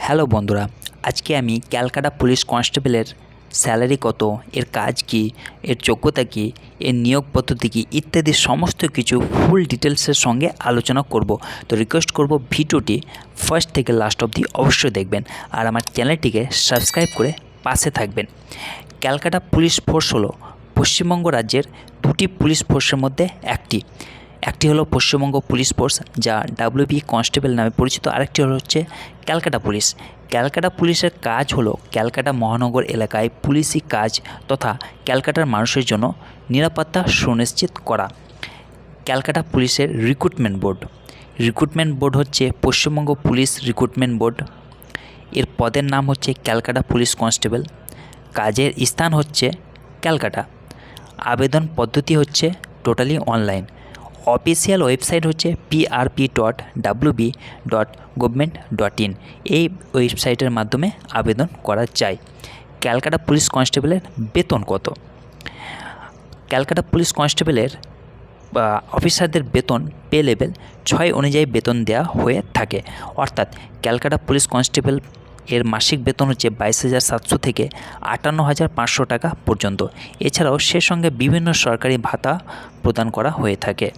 Hello বন্ধুরা, আজকে আমি ক্যালকাটা পুলিশ কনস্টেবলের স্যালারি কত, এর কাজ কি, এর যোগ্যতা কি, এর নিয়োগ পদ্ধতি কী ইত্যাদি সমস্ত কিছু ফুল ডিটেলসের সঙ্গে আলোচনা করব। তো রিকোয়েস্ট করব ভিডিওটি ফার্স্ট থেকে লাস্ট অবধি অবশ্যই দেখবেন আর আমার চ্যানেলটিকে সাবস্ক্রাইব করে পাশে থাকবেন। ক্যালকাটা পুলিশ ফোর্স হলো পশ্চিমবঙ্গ রাজ্যের দুটি পুলিশ ফোর্সের মধ্যে একটি হলো পশ্চিমবঙ্গ পুলিশ ফোর্স, যা ডাব্লিউবি কনস্টেবল নামে পরিচিত। আরেকটি হচ্ছে ক্যালকাটা পুলিশ। ক্যালকাটা পুলিশের কাজ হলো ক্যালকাটা মহানগর এলাকায় পুলিশি কাজ তথা ক্যালকাটার মানুষের জন্য নিরাপত্তা সুনিশ্চিত করা। ক্যালকাটা পুলিশের রিক্রুটমেন্ট বোর্ড হচ্ছে পশ্চিমবঙ্গ পুলিশ রিক্রুটমেন্ট বোর্ড। এর পদের নাম হচ্ছে ক্যালকাটা পুলিশ কনস্টেবল। কাজের স্থান হচ্ছে ক্যালকাটা। আবেদন পদ্ধতি হচ্ছে টোটালি অনলাইন। অফিসিয়াল ওয়েবসাইট হচ্ছে prp.wb.government.in। এই ওয়েবসাইটের মাধ্যমে আবেদন করা যায়। ক্যালকাটা পুলিশ কনস্টেবলের বেতন কত? ক্যালকাটা পুলিশ কনস্টেবলের অফিসারদের বেতন পে লেভেল 6 অনুযায়ী বেতন দেওয়া হয়ে থাকে। অর্থাৎ ক্যালকাটা পুলিশ কনস্টেবল এর মাসিক বেতন হচ্ছে 22,700 থেকে 58,500 টাকা পর্যন্ত। এছাড়াও সে সঙ্গে বিভিন্ন সরকারি ভাতা প্রদান করা হয়ে থাকে।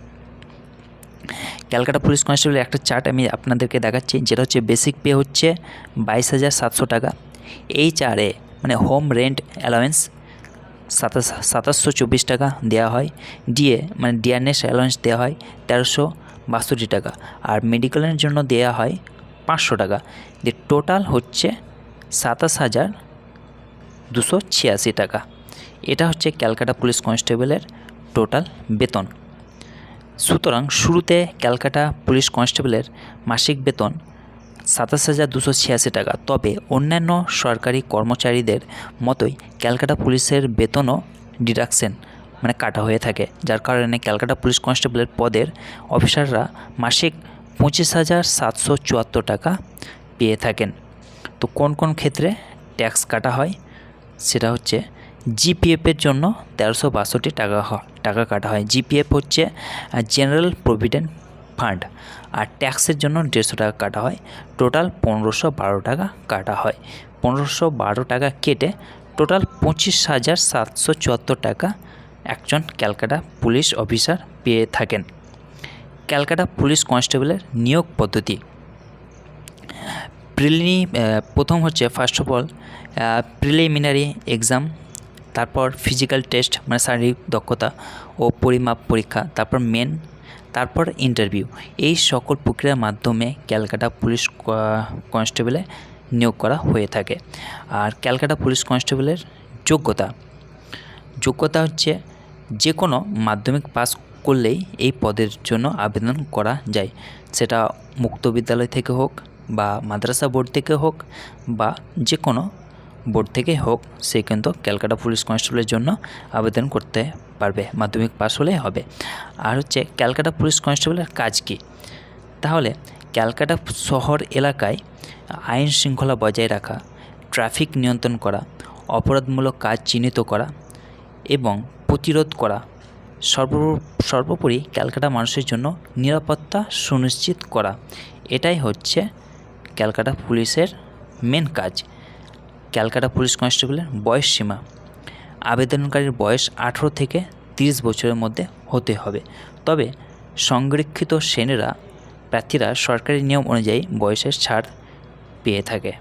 ক্যালকাটা পুলিশ কনস্টেবলের একটা চার্ট আমি আপনাদেরকে দেখাচ্ছি, যেটা হচ্ছে বেসিক পে হচ্ছে 22,700 টাকা। এই চারে মানে হোম রেন্ট অ্যালাওয়েন্স 2724 টাকা দেওয়া হয়। ডিএ মানে ডিয়ারনেস অ্যালাওয়েন্স দেওয়া হয় 1362 টাকা। আর মেডিকেলের জন্য দেওয়া হয় 500 টাকা। যে টোটাল হচ্ছে 27,286 টাকা। এটা হচ্ছে ক্যালকাটা পুলিশ কনস্টেবলের টোটাল বেতন। সুতরাং শুরুতে ক্যালকাটা পুলিশ কনস্টেবলের মাসিক বেতন 27,286 টাকা। তবে অন্যান্য সরকারি কর্মচারীদের মতোই ক্যালকাটা পুলিশের বেতনও ডিডাকশন মানে কাটা হয়ে থাকে, যার কারণে ক্যালকাটা পুলিশ কনস্টেবলের পদের অফিসাররা মাসিক 25,774 টাকা পেয়ে থাকেন। তো কোন কোন ক্ষেত্রে ট্যাক্স কাটা হয় সেটা হচ্ছে জিপিএফের জন্য 1362 টাকা কাটা হয়। জিপিএফ হচ্ছে জেনারেল প্রভিডেন্ট ফান্ড। আর ট্যাক্সের জন্য 150 টাকা কাটা হয়। টোটাল 1512 টাকা কাটা হয়। 1512 টাকা কেটে টোটাল 25,774 টাকা একজন ক্যালকাটা পুলিশ অফিসার পেয়ে থাকেন। ক্যালকাটা পুলিশ কনস্টেবলের নিয়োগ পদ্ধতি প্রথম হচ্ছে first of all preliminary exam, তারপর ফিজিক্যাল টেস্ট মানে শারীরিক দক্ষতা ও পরিমাপ পরীক্ষা, তারপর মেন, তারপর ইন্টারভিউ। এই সকল প্রক্রিয়ার মাধ্যমে ক্যালকাটা পুলিশ কনস্টেবলে নিয়োগ করা হয়ে থাকে। আর ক্যালকাটা পুলিশ কনস্টেবলের যোগ্যতা হচ্ছে যে কোনো মাধ্যমিক পাস করলেই এই পদের জন্য আবেদন করা যায়। সেটা মুক্ত বিদ্যালয় থেকে হোক বা মাদ্রাসা বোর্ড থেকে হোক বা যে কোনো বোর্ড থেকে হোক, সে কিন্তু ক্যালকাটা পুলিশ কনস্টেবলের জন্য আবেদন করতে পারবে, মাধ্যমিক পাস হলে হবে। আর হচ্ছে ক্যালকাটা পুলিশ কনস্টেবলের কাজ কী? তাহলে ক্যালকাটা শহর এলাকায় আইন শৃঙ্খলা বজায় রাখা, ট্রাফিক নিয়ন্ত্রণ করা, অপরাধমূলক কাজ চিহ্নিত করা এবং প্রতিরোধ করা, সর্বোপরি ক্যালকাটা মানুষের জন্য নিরাপত্তা সুনিশ্চিত করা, এটাই হচ্ছে ক্যালকাটা পুলিশের মেন কাজ। ক্যালকাটা পুলিশ কনস্টেবলের বয়স সীমা, আবেদনকারীর বয়স 18 থেকে 30 বছরের মধ্যে হতে হবে। তবে সংরক্ষিত শ্রেণীরা প্রার্থীরা সরকারি নিয়ম অনুযায়ী বয়সের ছাড় পেয়ে থাকে।